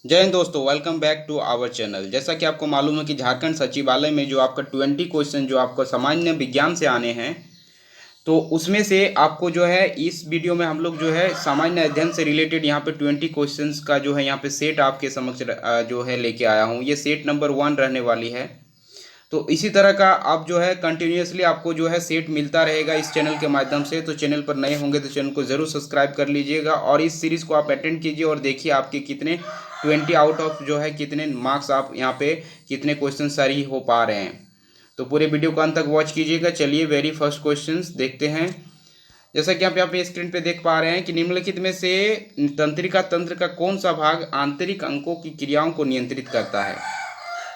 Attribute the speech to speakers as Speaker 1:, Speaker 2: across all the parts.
Speaker 1: जय हिंद दोस्तों, welcome back to our channel. जैसा कि आपको मालूम है कि झारखंड सचिवालय में जो आपका 20 क्वेश्चन जो आपको सामान्य विज्ञान से आने हैं, तो उसमें से आपको जो है इस वीडियो में हम लोग जो है सामान्य अध्ययन से रिलेटेड यहाँ पे 20 क्वेश्चंस का जो है यहाँ पे सेट आपके समक्ष जो है लेके आया हूँ। ये सेट नंबर 1 रहने वाली है। तो इसी तरह का आप जो है कंटिन्यूसली आपको जो है सेट मिलता रहेगा इस चैनल के माध्यम से। तो चैनल पर नए होंगे तो चैनल को ज़रूर सब्सक्राइब कर लीजिएगा और इस सीरीज़ को आप अटेंड कीजिए और देखिए आपके कितने 20 आउट ऑफ जो है कितने मार्क्स आप यहाँ पे कितने क्वेश्चन सही हो पा रहे हैं। तो पूरे वीडियो को अंत तक वॉच कीजिएगा। चलिए वेरी फर्स्ट क्वेश्चन देखते हैं। जैसा कि आप यहाँ पे स्क्रीन पे देख पा रहे हैं कि निम्नलिखित में से तंत्रिका तंत्र का कौन सा भाग आंतरिक अंगों की क्रियाओं को नियंत्रित करता है।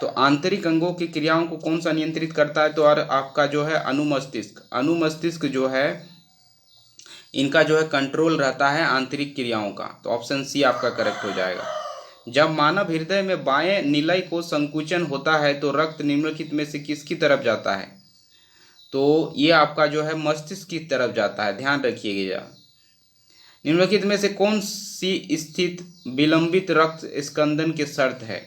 Speaker 1: तो आंतरिक अंगों की क्रियाओं को कौन सा नियंत्रित करता है, तो और आपका जो है अनुमस्तिष्क। अनुमस्तिष्क जो है इनका जो है कंट्रोल रहता है आंतरिक क्रियाओं का। तो ऑप्शन सी आपका करेक्ट हो जाएगा। जब मानव हृदय में बाएं निलय को संकुचन होता है तो रक्त निम्नलिखित में से किसकी तरफ जाता है। तो ये आपका जो है मस्तिष्क की तरफ जाता है, ध्यान रखिएगा। निम्नलिखित में से कौन सी स्थित विलंबित रक्त स्कंदन की शर्त है।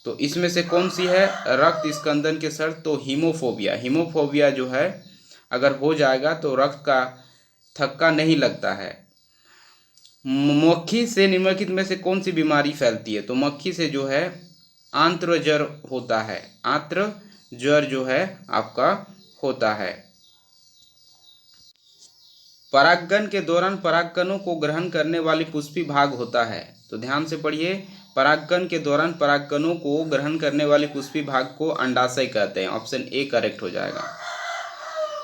Speaker 1: तो इसमें से कौन सी है रक्त स्कंदन के शर्त, तो हीमोफोबिया। हीमोफोबिया जो है अगर हो जाएगा तो रक्त का थक्का नहीं लगता है। मक्खी से निम्नलिखित में से कौन सी बीमारी फैलती है। तो मक्खी से जो है आंत्र ज्वर होता है। आंत्र ज्वर जो है आपका होता है। परागण के दौरान परागकणों को ग्रहण करने वाली पुष्पी भाग होता है। तो ध्यान से पढ़िए, परागकण के दौरान परागकणों को ग्रहण करने वाले पुष्पी भाग को अंडाशय कहते हैं। ऑप्शन ए करेक्ट हो जाएगा।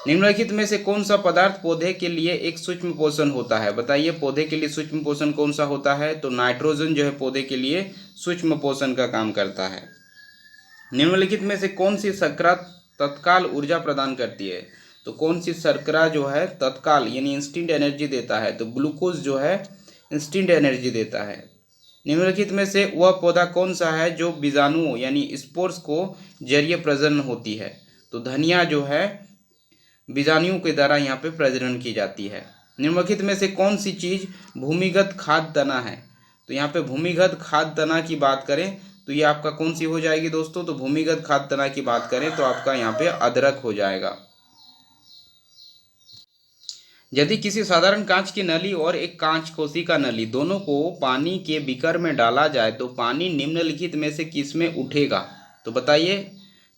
Speaker 1: निम्नलिखित में से कौन सा पदार्थ पौधे के लिए एक सूक्ष्म पोषण होता है। बताइए पौधे के लिए सूक्ष्म पोषण कौन सा होता है। तो नाइट्रोजन जो है पौधे के लिए सूक्ष्म पोषण का काम करता है। निम्नलिखित में से कौन सी शर्करा तत्काल ऊर्जा प्रदान करती है। तो कौन सी शर्करा जो है तत्काल यानी इंस्टेंट एनर्जी देता है। तो ग्लूकोज जो है इंस्टेंट एनर्जी देता है। निम्नलिखित में से वह पौधा कौन सा है जो बीजाणुओं यानी स्पोर्स को जरिए प्रजनन होती है। तो धनिया जो है बीजाणुओं के द्वारा यहाँ पे प्रजनन की जाती है। निम्नलिखित में से कौन सी चीज़ भूमिगत खाद्य तना है। तो यहाँ पे भूमिगत खाद्य तना की बात करें तो ये आपका कौन सी हो जाएगी दोस्तों। तो भूमिगत खाद्य तना की बात करें तो आपका यहाँ पे अदरक हो जाएगा। यदि किसी साधारण कांच की नली और एक कांच कोशिका नली दोनों को पानी के बीकर में डाला जाए तो पानी निम्नलिखित में से किस में उठेगा। तो बताइए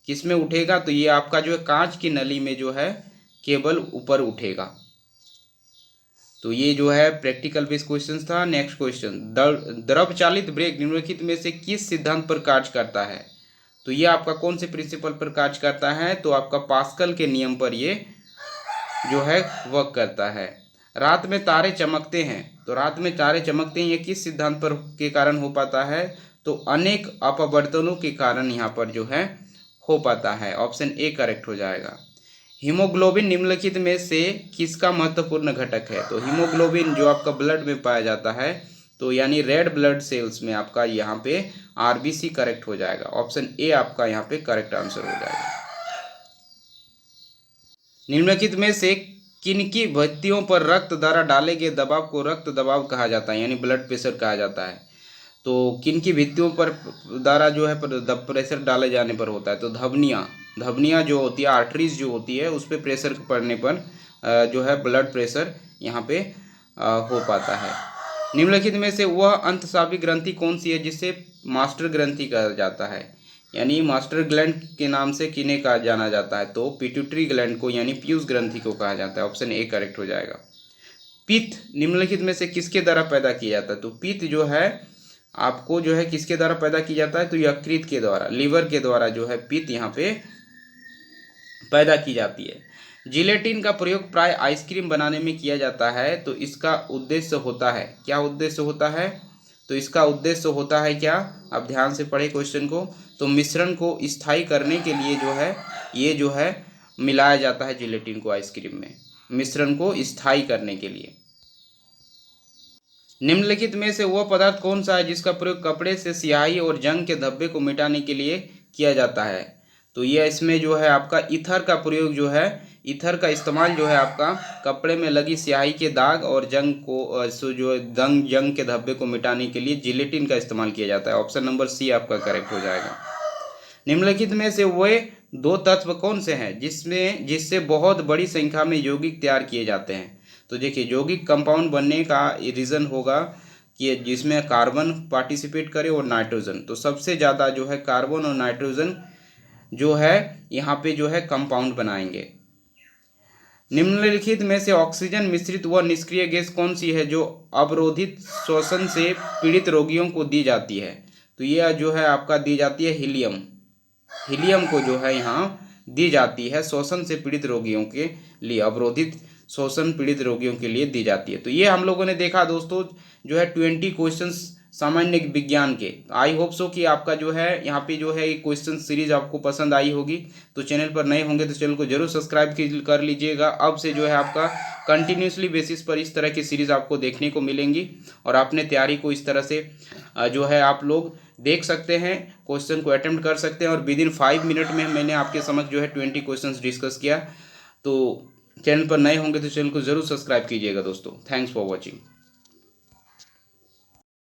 Speaker 1: किस में उठेगा। तो ये आपका जो है कांच की नली में जो है केवल ऊपर उठेगा। तो ये जो है प्रैक्टिकल बेस्ड क्वेश्चन था। नेक्स्ट क्वेश्चन, द्रव चालित ब्रेक निम्नलिखित में से किस सिद्धांत पर कार्य करता है। तो ये आपका कौन से प्रिंसिपल पर कार्य करता है। तो आपका पास्कल के नियम पर ये जो है वर्क करता है। रात में तारे चमकते हैं। तो रात में तारे चमकते हैं ये किस सिद्धांत पर के कारण हो पाता है। तो अनेक अपवर्तनों के कारण यहाँ पर जो है हो पाता है। ऑप्शन ए करेक्ट हो जाएगा। हीमोग्लोबिन निम्नलिखित में से किसका महत्वपूर्ण घटक है। तो हीमोग्लोबिन जो आपका ब्लड में पाया जाता है, तो यानी रेड ब्लड सेल्स में आपका यहाँ पे आरबीसी करेक्ट हो जाएगा। ऑप्शन ए आपका यहाँ पे करेक्ट आंसर हो जाएगा। निम्नलिखित में से किनकी भित्तियों पर रक्त द्वारा डाले गए दबाव को रक्त दबाव कहा जाता है यानी ब्लड प्रेशर कहा जाता है। तो किनकी भित्तियों पर द्वारा जो है प्रेशर डाले जाने पर होता है। तो धमनियाँ जो होती है, आर्टरीज जो होती है, उस पर प्रेशर पड़ने पर जो है ब्लड प्रेशर यहाँ पे हो पाता है। निम्नलिखित में से वह अंतस्रावी ग्रंथि कौन सी है जिसे मास्टर ग्रंथि कहा जाता है। यानी मास्टर ग्लैंड के नाम से किन्हें कहा जाना जाता है। तो पिट्यूटरी ग्लैंड को यानी पीयूष ग्रंथि को कहा जाता है। ऑप्शन ए करेक्ट हो जाएगा। पित्त निम्नलिखित में से किसके द्वारा पैदा किया जाता है। तो पित्त जो है आपको जो है किसके द्वारा पैदा किया जाता है। तो यकृत के द्वारा, लीवर के द्वारा जो है पित्त यहाँ पे पैदा की जाती है। जिलेटिन का प्रयोग प्राय आइसक्रीम बनाने में किया जाता है। तो इसका उद्देश्य होता है, क्या उद्देश्य होता है। तो इसका उद्देश्य होता है क्या, अब ध्यान से पढ़े क्वेश्चन को। तो मिश्रण को स्थायी करने के लिए जो है ये जो है मिलाया जाता है जिलेटिन को आइसक्रीम में, मिश्रण को स्थायी करने के लिए। निम्नलिखित में से वह पदार्थ कौन सा है जिसका प्रयोग कपड़े से स्याही और जंग के धब्बे को मिटाने के लिए किया जाता है। तो ये इसमें जो है आपका ईथर का प्रयोग जो है, ईथर का इस्तेमाल जो है आपका कपड़े में लगी स्याही के दाग और जंग को जो जंग के धब्बे को मिटाने के लिए जिलेटिन का इस्तेमाल किया जाता है। ऑप्शन नंबर सी आपका करेक्ट हो जाएगा। निम्नलिखित में से वे दो तत्व कौन से हैं जिससे बहुत बड़ी संख्या में यौगिक तैयार किए जाते हैं? तो देखिए, यौगिक कंपाउंड बनने का रीज़न होगा कि जिसमें कार्बन पार्टिसिपेट करे और नाइट्रोजन। तो सबसे ज़्यादा जो है कार्बन और नाइट्रोजन जो है यहाँ पे जो है कंपाउंड बनाएंगे। निम्नलिखित में से ऑक्सीजन मिश्रित व निष्क्रिय गैस कौन सी है जो अवरोधित श्वसन से पीड़ित रोगियों को दी जाती है? तो यह जो है आपका दी जाती है हीलियम। हीलियम को जो है यहाँ दी जाती है श्वसन से पीड़ित रोगियों के लिए, अवरोधित श्वसन पीड़ित रोगियों के लिए दी जाती है। तो ये हम लोगों ने देखा दोस्तों जो है 20 क्वेश्चंस सामान्य विज्ञान के। आई होप सो कि आपका जो है यहाँ पे जो है ये क्वेश्चन सीरीज आपको पसंद आई होगी। तो चैनल पर नए होंगे तो चैनल को जरूर सब्सक्राइब कर लीजिएगा। अब से जो है आपका कंटिन्यूसली बेसिस पर इस तरह की सीरीज आपको देखने को मिलेंगी और अपने तैयारी को इस तरह से जो है आप लोग देख सकते हैं, क्वेश्चन को अटेम्प्ट कर सकते हैं। और विद इन 5 मिनट में मैंने आपके समक्ष जो है 20 क्वेश्चन डिस्कस किया। तो चैनल पर नए होंगे तो चैनल को जरूर सब्सक्राइब कीजिएगा दोस्तों। Thanks for watching.